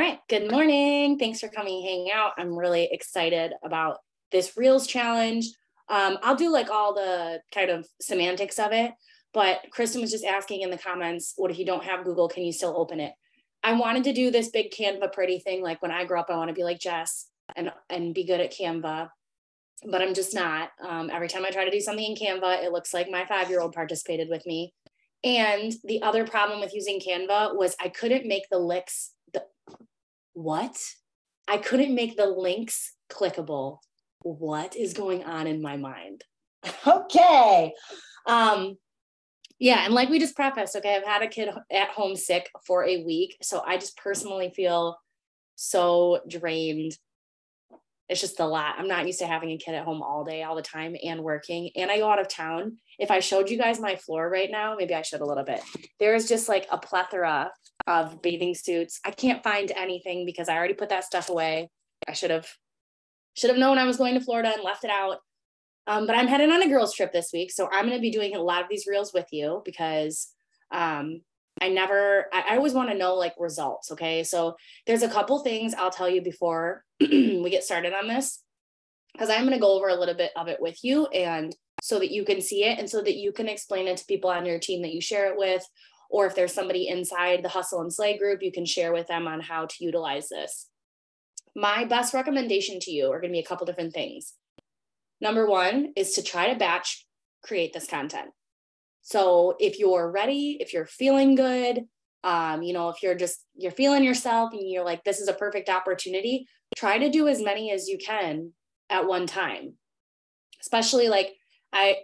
right, good morning. Thanks for coming hang out. I'm really excited about this Reels challenge. I'll do like all the kind of semantics of it, but Kristen was just asking in the comments, what if you don't have Google, can you still open it? I wanted to do this big Canva pretty thing. Like when I grow up, I want to be like Jess and be good at Canva, but I'm just not. Every time I try to do something in Canva, it looks like my 5-year-old participated with me. And the other problem with using Canva was I couldn't make the links. I couldn't make the links clickable. What is going on in my mind? Okay. Yeah. And like we just prefaced, okay, I've had a kid at home sick for a week. So I just personally feel so drained. It's just a lot. I'm not used to having a kid at home all day, all the time and working. And I go out of town. If I showed you guys my floor right now, maybe I should a little bit. There is just like a plethora of bathing suits. I can't find anything because I already put that stuff away. I should have known I was going to Florida and left it out. But I'm heading on a girls trip this week. So I'm going to be doing a lot of these reels with you because I always want to know like results. Okay. So there's a couple things I'll tell you before we get started on this, because I'm going to go over a little bit of it with you and so that you can see it and so that you can explain it to people on your team that you share it with. Or if there's somebody inside the Hustle and Slay group, you can share with them on how to utilize this. My best recommendation to you are going to be a couple different things. Number one is to try to batch create this content. So if you're ready, if you're feeling good, if you're feeling yourself and you're like, this is a perfect opportunity, try to do as many as you can at one time. Especially like I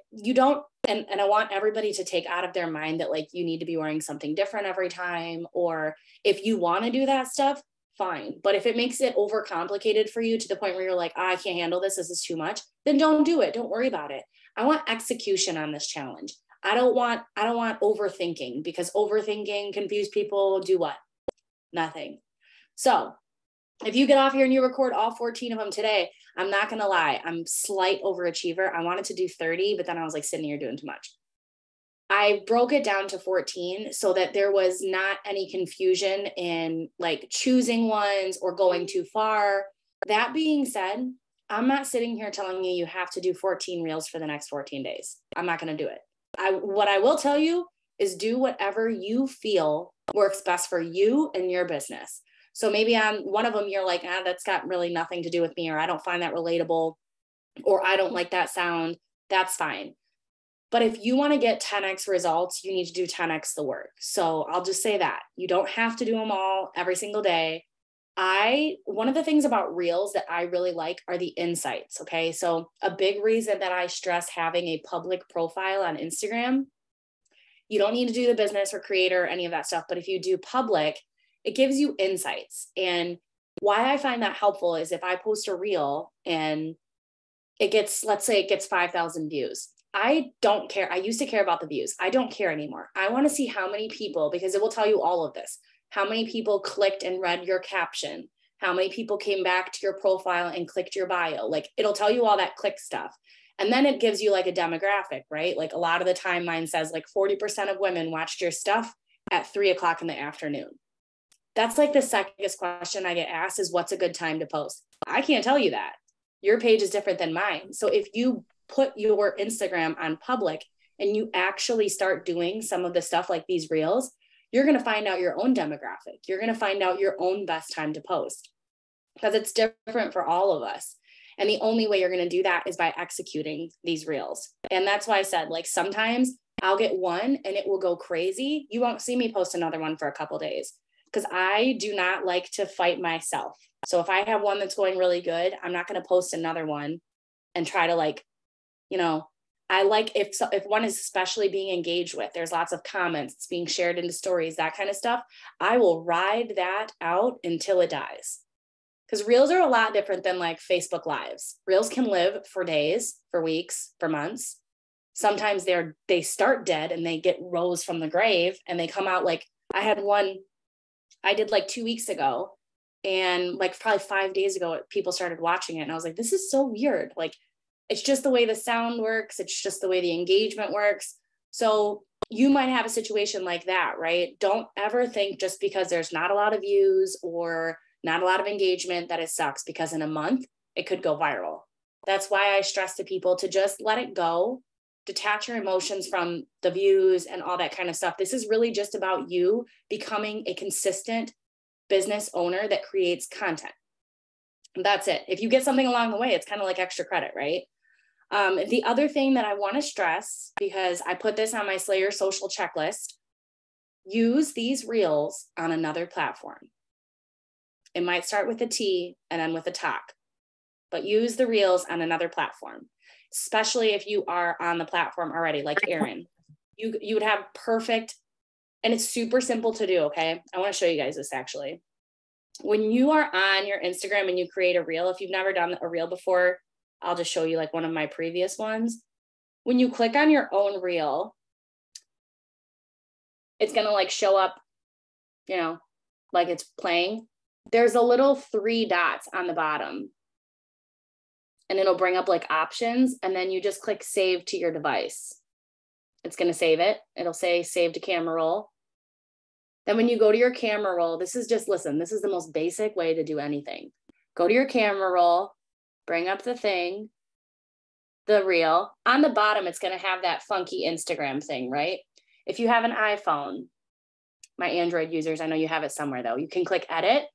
want everybody to take out of their mind that like you need to be wearing something different every time, or if you want to do that stuff, fine. But if it makes it overcomplicated for you to the point where you're like, I can't handle this is too much, then don't do it. Don't worry about it. I want execution on this challenge. I don't want overthinking, because overthinking, confuse people, do what? Nothing. So if you get off here and you record all 14 of them today, I'm not going to lie. I'm slight overachiever. I wanted to do 30, but then I was like, Sydnee, you're doing too much. I broke it down to 14 so that there was not any confusion in like choosing ones or going too far. That being said, I'm not sitting here telling you you have to do 14 reels for the next 14 days. I'm not going to do it. What I will tell you is do whatever you feel works best for you and your business. So maybe on one of them, you're like, that's got really nothing to do with me, or I don't find that relatable, or I don't like that sound. That's fine. But if you want to get 10x results, you need to do 10x the work. So I'll just say that you don't have to do them all every single day. One of the things about reels that I really like are the insights. Okay. So a big reason that I stress having a public profile on Instagram, you don't need to do the business or creator or any of that stuff. But if you do public, it gives you insights. And why I find that helpful is if I post a reel and let's say it gets 5,000 views. I don't care. I used to care about the views. I don't care anymore. I want to see how many people, because it will tell you all of this, how many people clicked and read your caption, how many people came back to your profile and clicked your bio. Like it'll tell you all that click stuff. And then it gives you like a demographic, right? Like a lot of the time mine says like 40% of women watched your stuff at 3:00 in the afternoon. That's like the second question I get asked is what's a good time to post? I can't tell you that. Your page is different than mine. So if you put your Instagram on public and you actually start doing some of the stuff like these reels, you're going to find out your own demographic. You're going to find out your own best time to post, because it's different for all of us. And the only way you're going to do that is by executing these reels. And that's why I said, like, sometimes I'll get one and it will go crazy. You won't see me post another one for a couple days, because I do not like to fight myself. So if I have one that's going really good, I'm not going to post another one and try to I like if one is especially being engaged with, there's lots of comments, it's being shared into stories, that kind of stuff. I will ride that out until it dies. Because reels are a lot different than like Facebook lives. Reels can live for days, for weeks, for months. Sometimes they start dead and they get rose from the grave and they come out. Like I had one I did like 2 weeks ago, and like probably 5 days ago, people started watching it. And I was like, this is so weird. Like, it's just the way the sound works. It's just the way the engagement works. So you might have a situation like that, right? Don't ever think just because there's not a lot of views or not a lot of engagement, that it sucks, because in a month it could go viral. That's why I stress to people to just let it go, detach your emotions from the views and all that kind of stuff. This is really just about you becoming a consistent business owner that creates content. That's it. If you get something along the way, it's kind of like extra credit, right? The other thing that I want to stress, because I put this on my Slayer social checklist, use these reels on another platform. It might start with a T and end with a talk, but use the reels on another platform, especially if you are on the platform already, like Erin. You would have perfect, and it's super simple to do, okay? I want to show you guys this actually. When you are on your Instagram and you create a reel, if you've never done a reel before, I'll just show you like one of my previous ones. When you click on your own reel, it's going to like show up, you know, like it's playing. There's a little 3 dots on the bottom, and it'll bring up like options, and then you just click save to your device. It's going to save it. It'll say save to camera roll. Then when you go to your camera roll, this is just, listen, this is the most basic way to do anything. Go to your camera roll, bring up the thing, the reel. On the bottom, it's going to have that funky Instagram thing, right? If you have an iPhone, my Android users, I know you have it somewhere though. You can click edit.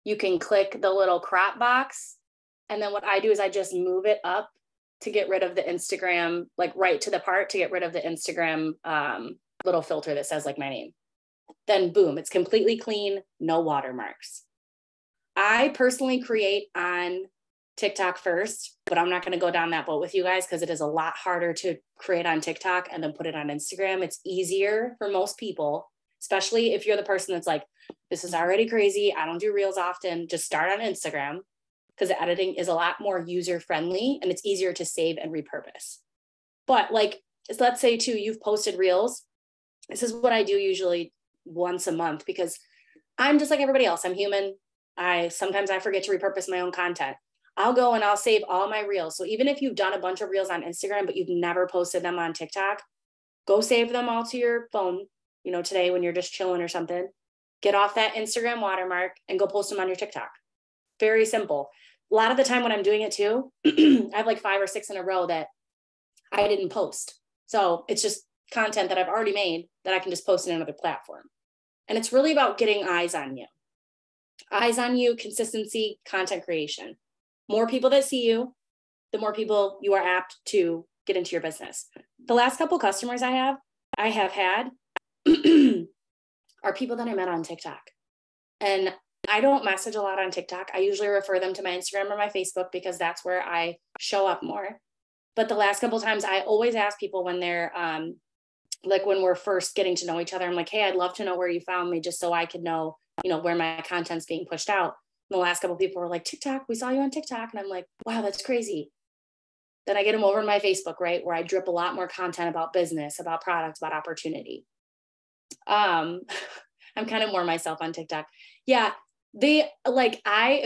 You can click the little crop box. And then what I do is I just move it up to get rid of the Instagram, like right to the part, to get rid of the Instagram little filter that says like my name. Then boom, it's completely clean, no watermarks. I personally create on TikTok first, but I'm not going to go down that boat with you guys because it is a lot harder to create on TikTok and then put it on Instagram. It's easier for most people, especially if you're the person that's like, this is already crazy, I don't do reels often. Just start on Instagram, because the editing is a lot more user friendly and it's easier to save and repurpose. But like, let's say too, you've posted reels. This is what I do usually once a month, because I'm just like everybody else. I'm human. Sometimes I forget to repurpose my own content. I'll go and I'll save all my reels. So even if you've done a bunch of reels on Instagram, but you've never posted them on TikTok, go save them all to your phone, you know, today when you're just chilling or something. Get off that Instagram watermark and go post them on your TikTok. Very simple. A lot of the time when I'm doing it too, I have like 5 or 6 in a row that I didn't post. So it's just content that I've already made that I can just post in another platform. And it's really about getting eyes on you. Eyes on you, consistency, content creation. More people that see you, the more people you are apt to get into your business. The last couple customers I have had are people that I met on TikTok. And I don't message a lot on TikTok. I usually refer them to my Instagram or my Facebook because that's where I show up more. But the last couple of times, I always ask people when they're like when we're first getting to know each other, I'm like, hey, I'd love to know where you found me just so I could know, you know, where my content's being pushed out. And the last couple of people were like, TikTok, we saw you on TikTok. And I'm like, wow, that's crazy. Then I get them over in my Facebook, right? Where I drip a lot more content about business, about products, about opportunity. I'm kind of more myself on TikTok. Yeah. It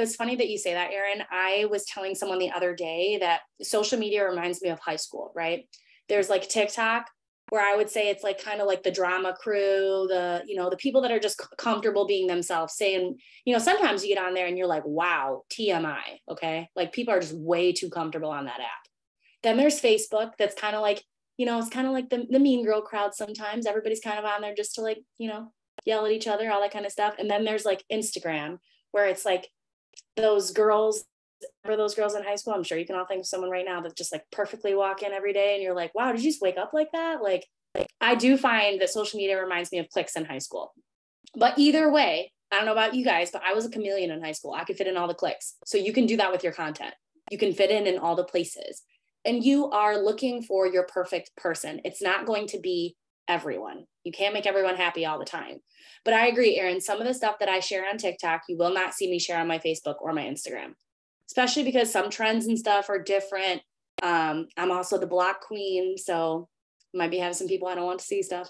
was funny that you say that, Erin. I was telling someone the other day that social media reminds me of high school, right? There's like TikTok, where I would say it's like kind of like the drama crew, the people that are just comfortable being themselves, saying, sometimes you get on there and you're like, wow, TMI. Okay. Like people are just way too comfortable on that app. Then there's Facebook. That's kind of like, it's kind of like the mean girl crowd. Sometimes everybody's kind of on there just to like, yell at each other, all that kind of stuff. And then there's like Instagram, where it's like those girls, remember those girls in high school? I'm sure you can all think of someone right now that just like perfectly walk in every day and you're like, wow, did you just wake up like that? Like I do find that social media reminds me of cliques in high school. But either way, I don't know about you guys, but I was a chameleon in high school. I could fit in all the cliques. So you can do that with your content. You can fit in all the places. And you are looking for your perfect person. It's not going to be everyone. You can't make everyone happy all the time. But I agree, Erin, some of the stuff that I share on TikTok, you will not see me share on my Facebook or my Instagram, especially because some trends and stuff are different. I'm also the block queen, so might be having some people I don't want to see stuff,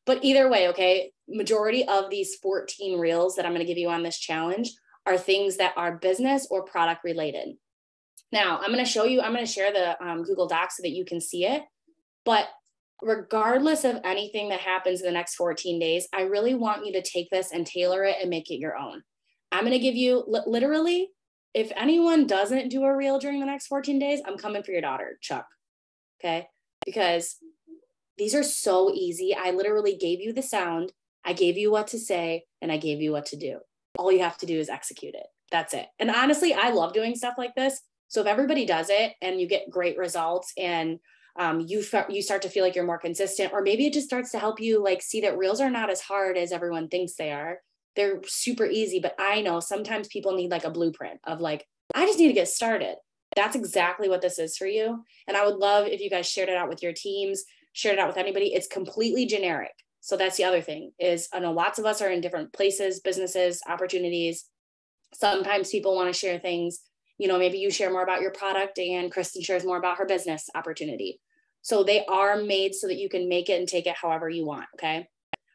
But either way, okay, majority of these 14 reels that I'm going to give you on this challenge are things that are business or product related. Now, I'm going to share the Google Docs so that you can see it. But regardless of anything that happens in the next 14 days, I really want you to take this and tailor it and make it your own. I'm going to give you literally, if anyone doesn't do a reel during the next 14 days, I'm coming for your daughter, Chuck. Okay. Because these are so easy. I literally gave you the sound. I gave you what to say, and I gave you what to do. All you have to do is execute it. That's it. And honestly, I love doing stuff like this. So if everybody does it and you get great results, and you start to feel like you're more consistent, or maybe it just starts to help you like see that reels are not as hard as everyone thinks they are. They're super easy, but I know sometimes people need like a blueprint of like, I just need to get started. That's exactly what this is for you. And I would love if you guys shared it out with your teams, shared it out with anybody. It's completely generic. So that's the other thing is, I know lots of us are in different places, businesses, opportunities. Sometimes people want to share things, you know, maybe you share more about your product and Kristen shares more about her business opportunity. So they are made so that you can make it and take it however you want. Okay.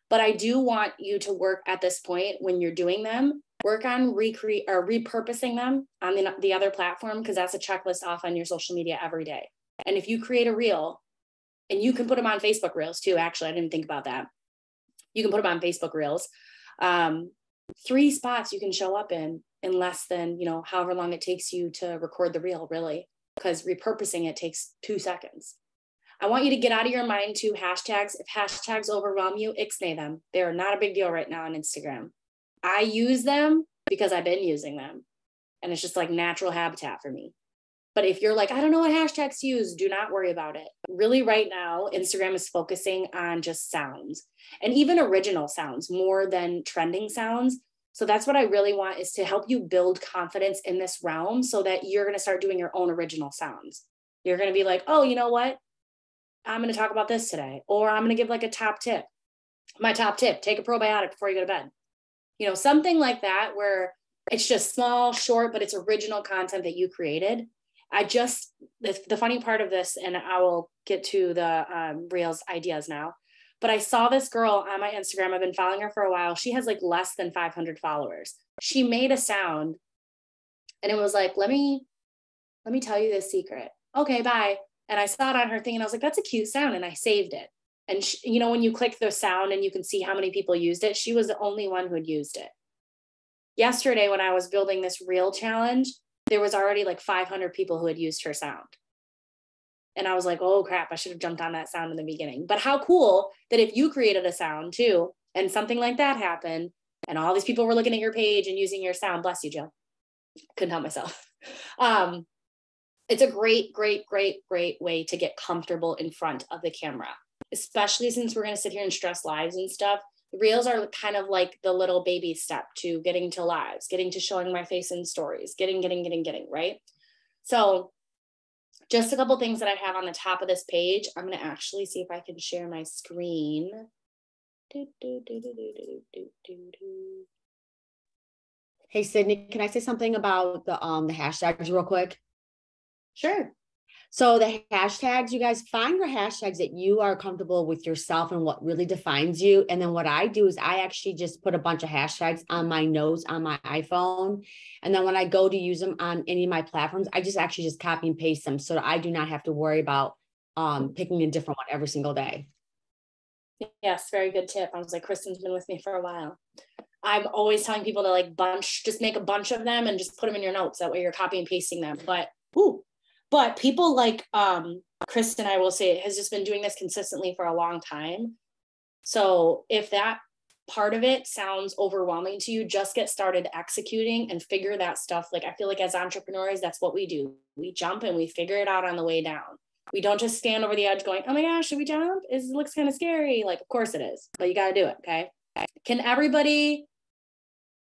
But I do want you to work at this point when you're doing them, work on repurposing them on the other platform, because that's a checklist off on your social media every day. And if you create a reel, and you can put them on Facebook Reels too, actually, I didn't think about that. You can put them on Facebook Reels. 3 spots you can show up in less than, you know, however long it takes you to record the reel, really, because repurposing it takes 2 seconds. I want you to get out of your mind too hashtags. If hashtags overwhelm you, ixnay them. They're not a big deal right now on Instagram. I use them because I've been using them, and it's just like natural habitat for me. But if you're like, I don't know what hashtags to use, do not worry about it. Really, right now, Instagram is focusing on just sounds, and even original sounds more than trending sounds. So that's what I really want, is to help you build confidence in this realm so that you're going to start doing your own original sounds. You're going to be like, oh, you know what? I'm going to talk about this today, or I'm going to give like a top tip. My top tip, take a probiotic before you go to bed. You know, something like that, where it's just small, short, but it's original content that you created. The funny part of this, and I will get to the Reels ideas now, but I saw this girl on my Instagram. I've been following her for a while. She has like less than 500 followers. She made a sound, and it was like, let me tell you this secret. Okay, bye. And I saw it on her thing, and I was like, that's a cute sound. And I saved it. And she, you know, when you click the sound and you can see how many people used it, she was the only one who had used it. Yesterday, when I was building this reel challenge, there was already like 500 people who had used her sound. And I was like, oh crap, I should have jumped on that sound in the beginning. But how cool that if you created a sound too, and something like that happened, and all these people were looking at your page and using your sound, bless you, Jill. Couldn't help myself. It's a great way to get comfortable in front of the camera, especially since we're going to sit here and stress lives and stuff. The reels are kind of like the little baby step to getting to lives, getting to showing my face in stories, getting, right? So just a couple things that I have on the top of this page. I'm going to actually see if I can share my screen. Hey, Sydney, can I say something about the hashtags real quick? Sure. So the hashtags, you guys find your hashtags that you are comfortable with yourself and what really defines you. And then what I do is I actually just put a bunch of hashtags on my notes on my iPhone. And then when I go to use them on any of my platforms, I just actually just copy and paste them so that I do not have to worry about picking a different one every single day. Yes, very good tip. I was like, Kristen's been with me for a while. I'm always telling people to like just make a bunch of them and just put them in your notes. That way you're copy and pasting them. But people like Kristen, I will say, has just been doing this consistently for a long time. So if that part of it sounds overwhelming to you, just get started executing and figure that stuff. Like, I feel like as entrepreneurs, that's what we do. We jump and we figure it out on the way down. We don't just stand over the edge going, oh my gosh, should we jump? It looks kind of scary. Like, of course it is, but you got to do it. Okay. Can everybody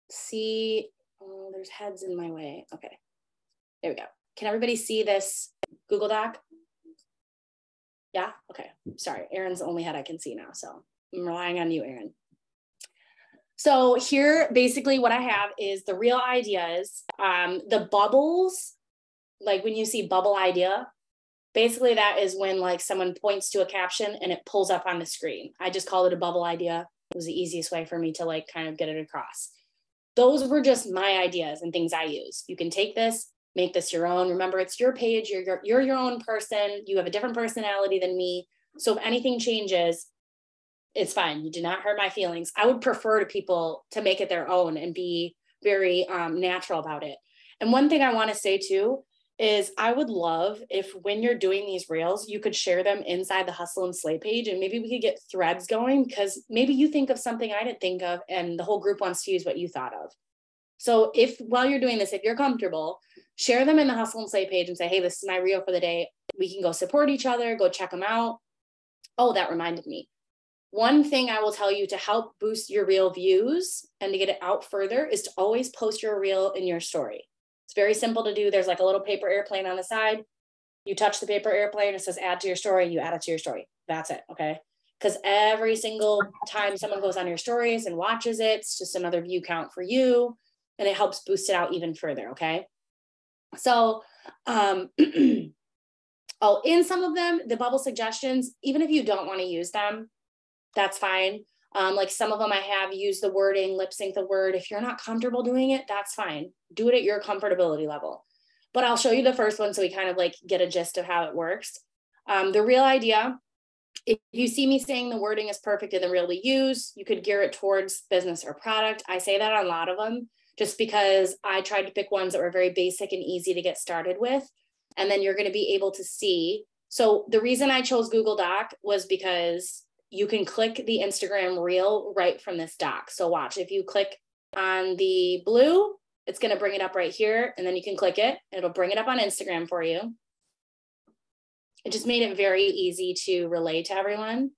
see? Oh, there's heads in my way. Okay. There we go. Can everybody see this Google Doc? Yeah? Okay. Sorry. Aaron's the only head I can see now. So I'm relying on you, Aaron. So here, basically what I have is the real ideas, the bubbles, like when you see bubble idea, basically that is when like someone points to a caption and it pulls up on the screen. I just called it a bubble idea. It was the easiest way for me to like kind of get it across. Those were just my ideas and things I use. You can take this, make this your own. Remember, it's your page. You're your own person. You have a different personality than me. So if anything changes, it's fine. You do not hurt my feelings. I would prefer to people to make it their own and be very natural about it. And one thing I want to say too is I would love if when you're doing these reels, you could share them inside the Hustle and Slay page, and maybe we could get threads going, because maybe you think of something I didn't think of and the whole group wants to use what you thought of. So if while you're doing this, if you're comfortable, share them in the Hustle and Slay page and say, hey, this is my reel for the day. We can go support each other, go check them out. Oh, that reminded me. One thing I will tell you to help boost your reel views and to get it out further is to always post your reel in your story. It's very simple to do. There's like a little paper airplane on the side. You touch the paper airplane, it says add to your story, you add it to your story. That's it, okay? Because every single time someone goes on your stories and watches it, it's just another view count for you, and it helps boost it out even further, okay? So, oh, in some of them, the bubble suggestions, even if you don't want to use them, that's fine. Like some of them I have used the wording, lip sync the word. If you're not comfortable doing it, that's fine. Do it at your comfortability level. But I'll show you the first one so we kind of like get a gist of how it works. The real idea, if you see me saying the wording is perfect in the reel to use, you could gear it towards business or product. I say that on a lot of them just because I tried to pick ones that were very basic and easy to get started with. And then you're going to be able to see. So the reason I chose Google Doc was because you can click the Instagram reel right from this doc. So watch, if you click on the blue, it's going to bring it up right here, and then you can click it. It'll bring it up on Instagram for you. It just made it very easy to relay to everyone.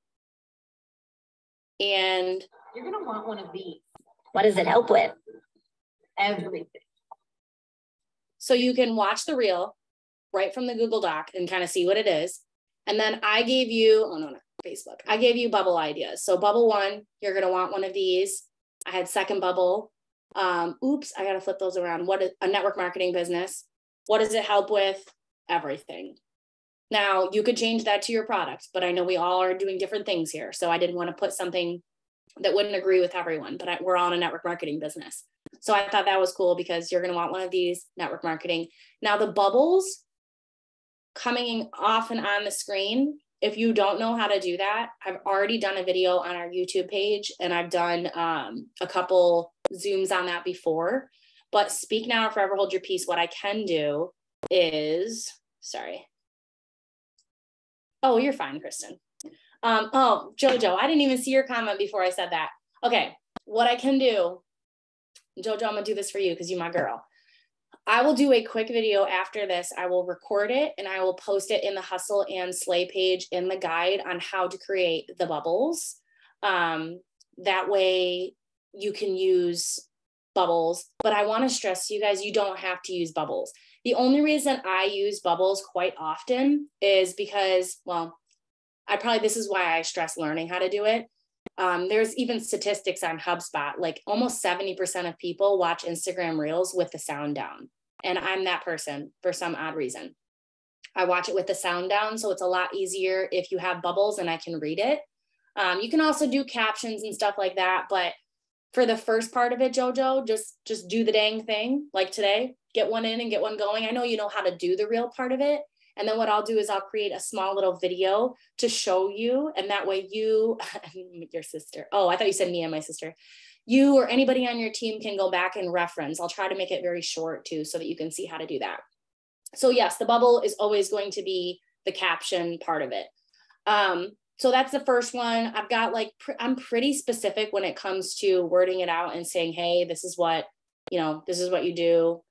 And you're going to want one of these. What does it help with? Everything. So you can watch the reel right from the Google Doc and kind of see what it is. And then I gave you, oh no, Facebook. I gave you bubble ideas. So bubble one, you're going to want one of these. I had second bubble. Oops, I got to flip those around. What is a network marketing business? What does it help with? Everything. Now you could change that to your product, but I know we all are doing different things here. So I didn't want to put something that wouldn't agree with everyone, but we're all in a network marketing business. So I thought that was cool because you're going to want one of these, network marketing. Now the bubbles coming off and on the screen, if you don't know how to do that, I've already done a video on our YouTube page, and I've done a couple Zooms on that before. But speak now or forever hold your peace. What I can do is, sorry. Oh, you're fine, Kristen. Oh, Jojo, I didn't even see your comment before I said that. Okay, what I can do, Jojo, I'm gonna do this for you because you're my girl. I will do a quick video after this. I will record it and I will post it in the Hustle and Slay page in the guide on how to create the bubbles. That way you can use bubbles, but I want to stress to you guys, you don't have to use bubbles. The only reason I use bubbles quite often is because, well, this is why I stress learning how to do it. There's even statistics on HubSpot, like almost 70% of people watch Instagram Reels with the sound down. And I'm that person for some odd reason. I watch it with the sound down, so it's a lot easier if you have bubbles and I can read it. You can also do captions and stuff like that, but for the first part of it, Jojo, just do the dang thing like today, get one in and get one going. I know you know how to do the real part of it. And then what I'll do is I'll create a small little video to show you. And that way you, your sister, oh, I thought you said me and my sister. You or anybody on your team can go back and reference. I'll try to make it very short too, so that you can see how to do that. So yes, the bubble is always going to be the caption part of it. So that's the first one. I've got like, I'm pretty specific when it comes to wording it out and saying, hey, this is what you do.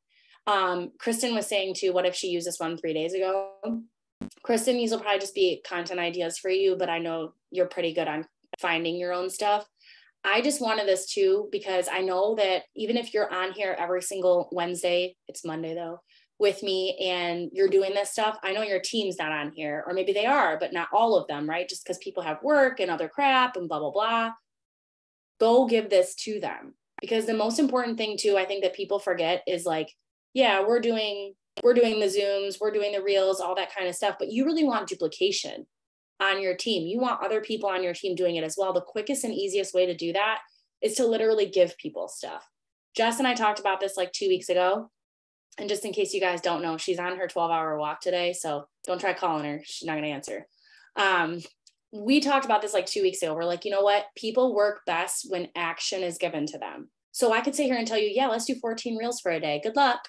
Kristen was saying too, what if she used this one 3 days ago? Kristen, these will probably just be content ideas for you, but I know you're pretty good on finding your own stuff. I just wanted this too, because I know that even if you're on here every single Wednesday, it's Monday though, with me and you're doing this stuff, I know your team's not on here, or maybe they are, but not all of them, right? Just because people have work and other crap and blah, blah, blah. Go give this to them. Because the most important thing too, I think that people forget is like, yeah, we're doing the Zooms, we're doing the Reels, all that kind of stuff, but you really want duplication on your team. You want other people on your team doing it as well. The quickest and easiest way to do that is to literally give people stuff. Jess and I talked about this like 2 weeks ago. And just in case you guys don't know, she's on her 12-hour walk today. So don't try calling her. She's not going to answer. We talked about this like 2 weeks ago. We're like, you know what? People work best when action is given to them. So I could sit here and tell you, yeah, let's do 14 reels for a day. Good luck.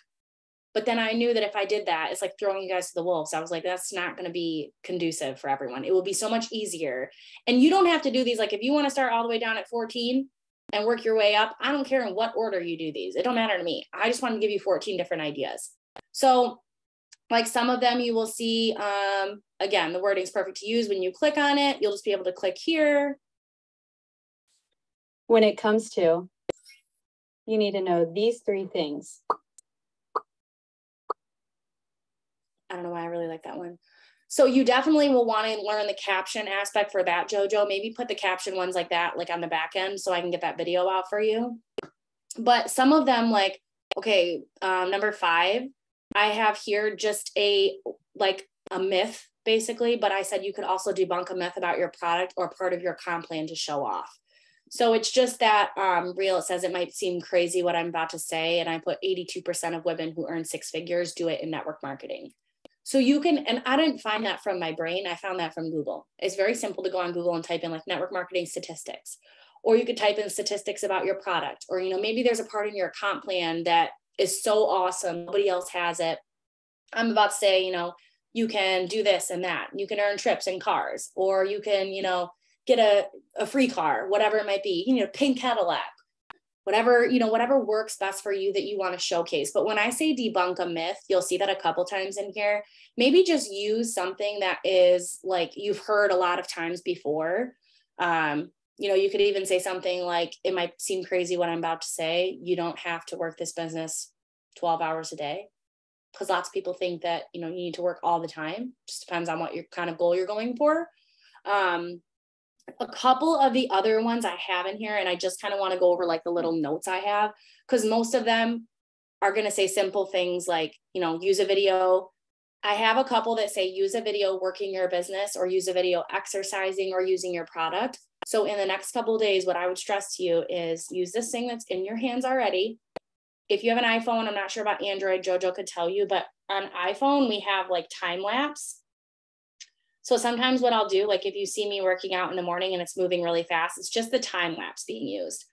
But then I knew that if I did that, it's like throwing you guys to the wolves. I was like, that's not going to be conducive for everyone. It will be so much easier. And you don't have to do these. Like if you want to start all the way down at 14 and work your way up, I don't care in what order you do these. It don't matter to me. I just want to give you 14 different ideas. So like some of them you will see, again, the wording is perfect to use. When you click on it, you'll just be able to click here. When it comes to, you need to know these 3 things. I don't know why I really like that one. So you definitely will want to learn the caption aspect for that, JoJo. Maybe put the caption ones like that, like on the back end, so I can get that video out for you. But some of them, like, okay, number 5, I have here just a myth, basically, but I said you could also debunk a myth about your product or part of your comp plan to show off. So it's just that reel, it says it might seem crazy what I'm about to say. And I put 82% of women who earn 6 figures do it in network marketing. So you can, and I didn't find that from my brain. I found that from Google. It's very simple to go on Google and type in like network marketing statistics, or you could type in statistics about your product, or, you know, maybe there's a part in your comp plan that is so awesome. Nobody else has it. I'm about to say, you know, you can do this and that. You can earn trips and cars, or you can, you know, get a free car, whatever it might be, you know, pink Cadillac, whatever, you know, whatever works best for you that you want to showcase. But when I say debunk a myth, you'll see that a couple times in here. Maybe just use something that is like you've heard a lot of times before. You know, you could even say something like, it might seem crazy what I'm about to say. You don't have to work this business 12 hours a day, because lots of people think that, you know, you need to work all the time. Just depends on what your kind of goal you're going for. A couple of the other ones I have in here, and I just kind of want to go over like the little notes I have, because most of them are going to say simple things like, you know, use a video. I have a couple that say use a video working your business, or use a video exercising or using your product. So in the next couple of days, what I would stress to you is use this thing that's in your hands already. If you have an iPhone, I'm not sure about Android, JoJo could tell you, but on iPhone, we have like time lapse. So sometimes what I'll do, like if you see me working out in the morning and it's moving really fast, it's just the time lapse being used.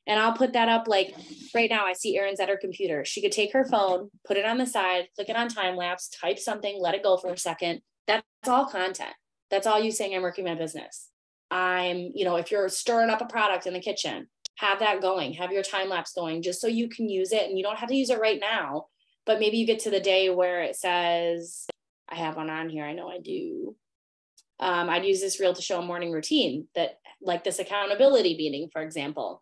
And I'll put that up, like right now I see Erin's at her computer. She could take her phone, put it on the side, click it on time lapse, type something, let it go for a second. That's all content. That's all you saying I'm working my business. I'm, you know, if you're stirring up a product in the kitchen, have that going, have your time lapse going, just so you can use it. And you don't have to use it right now, but maybe you get to the day where it says, I have one on here. I know I do. I'd use this reel to show a morning routine, that like this accountability meeting, for example.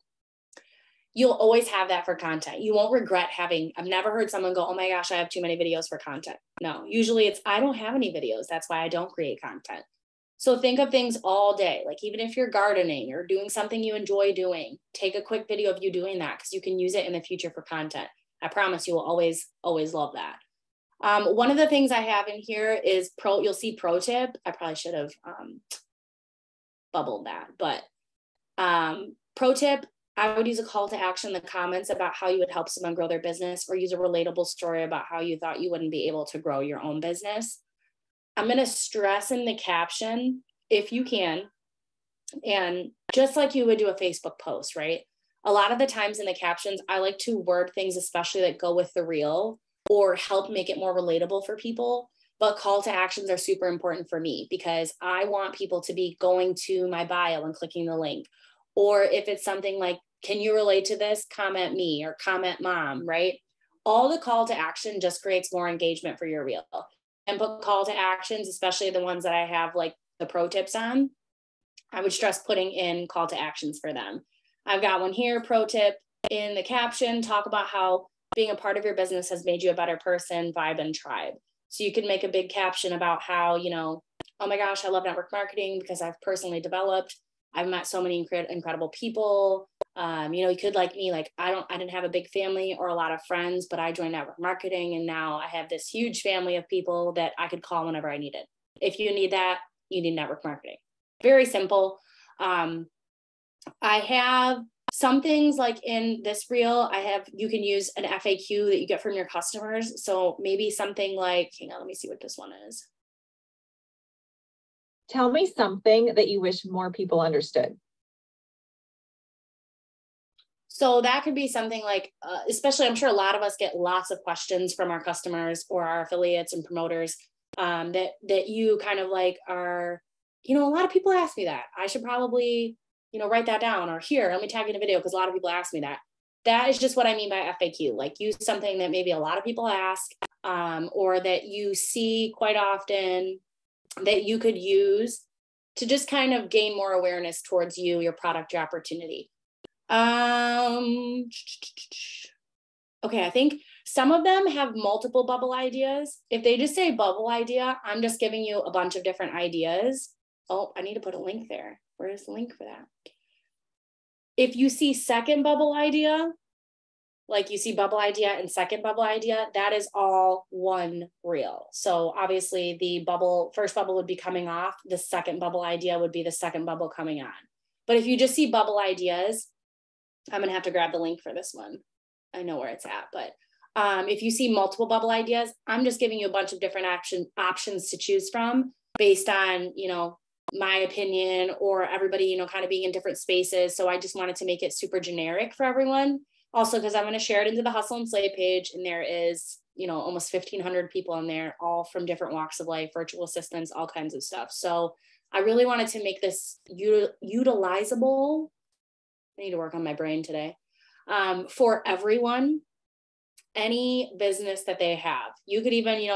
You'll always have that for content. You won't regret having, I've never heard someone go, oh my gosh, I have too many videos for content. No, usually it's, I don't have any videos. That's why I don't create content. So think of things all day. Like even if you're gardening or doing something you enjoy doing, take a quick video of you doing that, because you can use it in the future for content. I promise you will always, always love that. One of the things I have in here is you'll see pro tip. I probably should have bubbled that, but pro tip, I would use a call to action in the comments about how you would help someone grow their business, or use a relatable story about how you thought you wouldn't be able to grow your own business. I'm going to stress in the caption, if you can, and just like you would do a Facebook post, right? A lot of the times in the captions, I like to word things, especially that go with the reel, or help make it more relatable for people. But call to actions are super important for me, because I want people to be going to my bio and clicking the link. Or if it's something like, can you relate to this? Comment me, or comment mom, right? All the call to action just creates more engagement for your reel. And put call to actions, especially the ones that I have like the pro tips on, I would stress putting in call to actions for them. I've got one here, pro tip in the caption, talk about how being a part of your business has made you a better person, vibe, and tribe. So you can make a big caption about how, you know, oh my gosh, I love network marketing because I've personally developed. I've met so many incredible people. You know, you could like me, like I didn't have a big family or a lot of friends, but I joined network marketing, and now I have this huge family of people that I could call whenever I needed. If you need that, you need network marketing. Very simple. I have some things like in this reel, you can use an FAQ that you get from your customers. So maybe something like, hang on, let me see what this one is. Tell me something that you wish more people understood. So that could be something like, especially I'm sure a lot of us get lots of questions from our customers or our affiliates and promoters that you kind of like are, a lot of people ask me that. I should probably, write that down, or here, let me tag in a video, because a lot of people ask me that. That is just what I mean by FAQ. Like, use something that maybe a lot of people ask, or that you see quite often, that you could use to just kind of gain more awareness towards you, your product, your opportunity. Okay, I think some of them have multiple bubble ideas. If they just say bubble idea, I'm just giving you a bunch of different ideas. Oh, I need to put a link there. Where is the link for that? If you see second bubble idea, like you see bubble idea and second bubble idea, that is all one reel. So obviously the first bubble would be coming off. The second bubble idea would be the second bubble coming on. But if you just see bubble ideas, I'm going to have to grab the link for this one. I know where it's at, but if you see multiple bubble ideas, I'm just giving you a bunch of different options to choose from based on, my opinion, or everybody, kind of being in different spaces. So I just wanted to make it super generic for everyone. Also, because I'm going to share it into the Hustle and Slay page, and there is, almost 1,500 people in there, all from different walks of life, virtual assistants, all kinds of stuff. So I really wanted to make this utilizable. I need to work on my brain today. For everyone, any business that they have. You could even,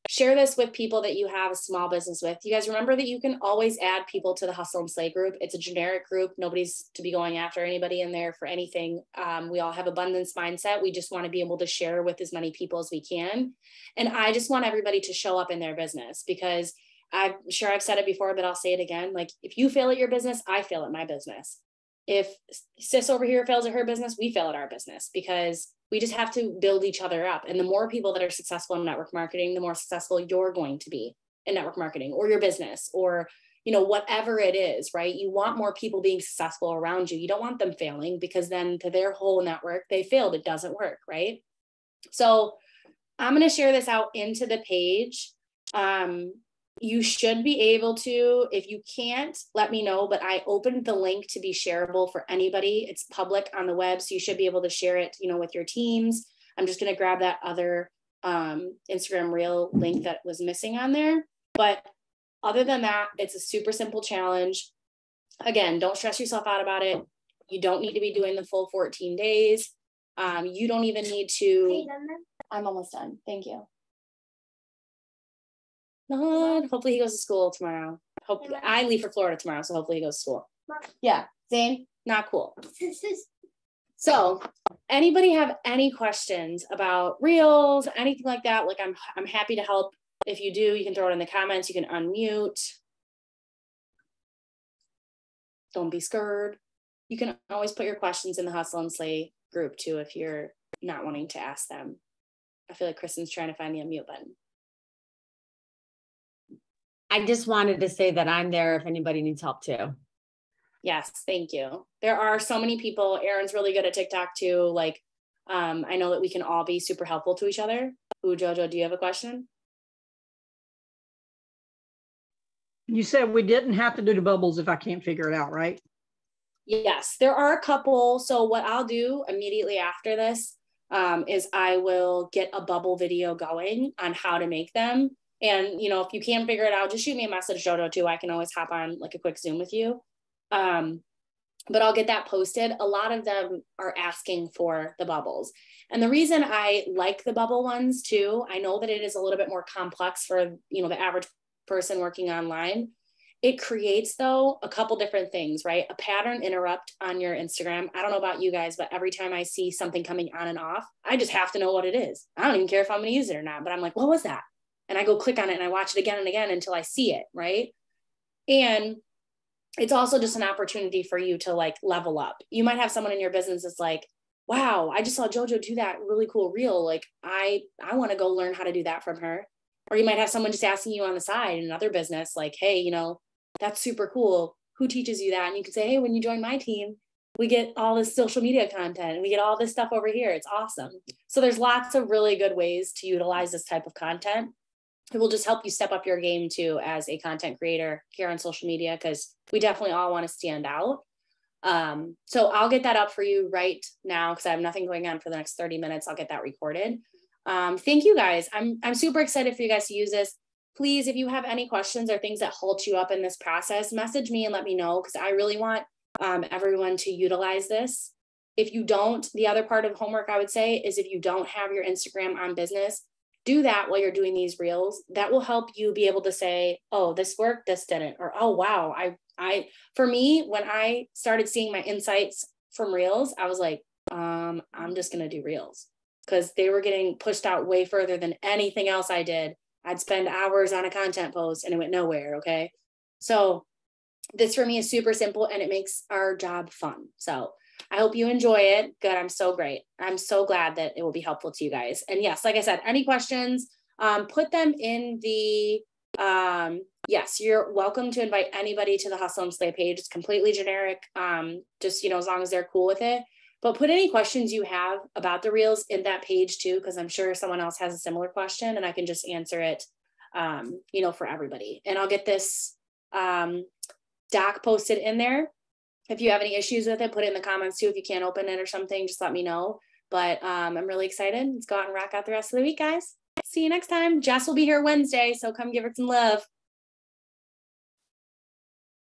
share this with people that you have a small business with. You guys remember that you can always add people to the Hustle and Slay group. It's a generic group. Nobody's to be going after anybody in there for anything. We all have abundance mindset. We just want to be able to share with as many people as we can. And I just want everybody to show up in their business, because I'm sure I've said it before, but I'll say it again. Like, if you fail at your business, I fail at my business. If sis over here fails at her business, we fail at our business, because we just have to build each other up. And the more people that are successful in network marketing, the more successful you're going to be in network marketing, or your business, or, whatever it is, right? You want more people being successful around you. You don't want them failing, because then to their whole network, they failed. It doesn't work, right? So I'm going to share this out into the page. You should be able to. If you can't, let me know, but I opened the link to be shareable for anybody. It's public on the web, so you should be able to share it, with your teams. I'm just going to grab that other Instagram reel link that was missing on there. But other than that, it's a super simple challenge. Again, don't stress yourself out about it. You don't need to be doing the full 14 days. You don't even need to. I'm almost done. Thank you. Hopefully he goes to school tomorrow. I leave for Florida tomorrow, so hopefully he goes to school. Yeah, Zane, not cool. So anybody have any questions about reels, anything like that? Like, I'm happy to help. If you do, you can throw it in the comments. You can unmute. Don't be scared. You can always put your questions in the Hustle and Slay group too, if you're not wanting to ask them. I feel like Kristen's trying to find the unmute button. I just wanted to say that I'm there if anybody needs help too. Yes, thank you. There are so many people. Erin's really good at TikTok too. Like, I know that we can all be super helpful to each other. Jojo, do you have a question? You said we didn't have to do the bubbles if I can't figure it out, right? Yes, there are a couple. So what I'll do immediately after this is I will get a bubble video going on how to make them. And, if you can't figure it out, just shoot me a message, Jojo, too. I can always hop on like a quick Zoom with you. But I'll get that posted. A lot of them are asking for the bubbles. And the reason I like the bubble ones too, I know that it is a little bit more complex for, the average person working online. It creates, though, a couple different things, right? A pattern interrupt on your Instagram. I don't know about you guys, but every time I see something coming on and off, I just have to know what it is. I don't even care if I'm going to use it or not, but I'm like, what was that? And I go click on it and I watch it again and again until I see it, right? And it's also just an opportunity for you to like level up. You might have someone in your business that's like, wow, I just saw Jojo do that really cool reel. Like, I want to go learn how to do that from her. Or you might have someone just asking you on the side in another business, like, hey, that's super cool. Who teaches you that? And you can say, hey, when you join my team, we get all this social media content and we get all this stuff over here. It's awesome. So there's lots of really good ways to utilize this type of content. It will just help you step up your game too as a content creator here on social media, because we definitely all want to stand out. So I'll get that up for you right now because I have nothing going on for the next 30 minutes. I'll get that recorded. Thank you guys. I'm super excited for you guys to use this. Please, if you have any questions or things that hold you up in this process, message me and let me know, because I really want everyone to utilize this. If you don't, the other part of homework I would say is if you don't have your Instagram on business, do that while you're doing these reels. That will help you be able to say, oh, this worked, this didn't, or, oh, wow. For me, when I started seeing my insights from reels, I was like, I'm just going to do reels, because they were getting pushed out way further than anything else I did. I'd spend hours on a content post and it went nowhere. Okay. So this for me is super simple and it makes our job fun. So I hope you enjoy it. Good. I'm so great. I'm so glad that it will be helpful to you guys. And yes, like I said, any questions, put them in the, yes, you're welcome to invite anybody to the Hustle and Slay page. It's completely generic. Just, as long as they're cool with it. But put any questions you have about the reels in that page too, because I'm sure someone else has a similar question and I can just answer it, for everybody. And I'll get this doc posted in there. If you have any issues with it, put it in the comments too. If you can't open it or something, just let me know. But I'm really excited. Let's go out and rock out the rest of the week, guys. See you next time. Jess will be here Wednesday, so come give her some love.